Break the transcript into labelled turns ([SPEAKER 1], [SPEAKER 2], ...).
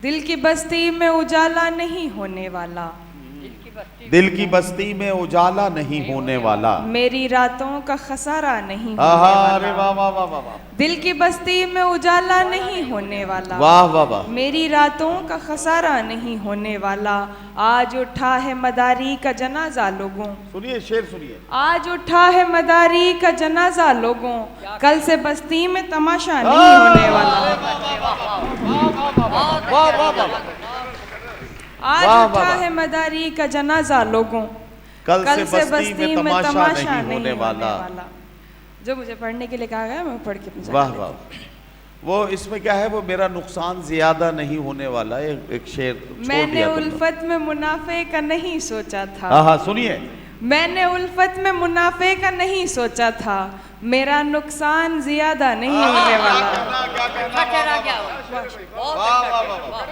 [SPEAKER 1] दिल की बस्ती में उजाला नहीं होने वाला,
[SPEAKER 2] दिल की बस्ती में उजाला नहीं होने वाला,
[SPEAKER 1] मेरी रातों का खसारा नहीं होने
[SPEAKER 2] अरे
[SPEAKER 1] वाला।
[SPEAKER 2] वाह वाह वाह वाह वाह,
[SPEAKER 1] दिल की बस्ती में उजाला नहीं होने वाला,
[SPEAKER 2] वाह वाह वाह,
[SPEAKER 1] मेरी रातों का खसारा नहीं होने वाला। आज उठा है मदारी का जनाजा लोगों,
[SPEAKER 2] सुनिए शेर सुनिए।
[SPEAKER 1] आज उठा है मदारी का जनाजा लोगों, कल से बस्ती में तमाशा नहीं होने वाला।
[SPEAKER 2] वाह वाह वाह,
[SPEAKER 1] आज
[SPEAKER 2] वाह,
[SPEAKER 1] उठा
[SPEAKER 2] वाह।
[SPEAKER 1] है मदारी का जनाजा लोगों,
[SPEAKER 2] कल से बस्ती में तमाशा नहीं होने वाला।
[SPEAKER 1] जो मुझे पढ़ने के लिए कहा गया मैं पढ़ के अपनी
[SPEAKER 2] वाह
[SPEAKER 1] जगह
[SPEAKER 2] वाह,
[SPEAKER 1] लेती
[SPEAKER 2] वो इसमें क्या है, वो मेरा नुकसान ज्यादा नहीं होने वाला। एक शेर
[SPEAKER 1] हूँ।
[SPEAKER 2] छोड़
[SPEAKER 1] मैंने
[SPEAKER 2] दिया तुमने।
[SPEAKER 1] उल्फत में मुनाफे का नहीं सोचा था,
[SPEAKER 2] हाँ हाँ सुनिए।
[SPEAKER 1] मैंने उल्फत में मुनाफे का नहीं सोचा था, मेरा नुकसान ज्यादा नहीं होने वाला।
[SPEAKER 3] अच्छा, क्या हुआ? बहुत अच्छा,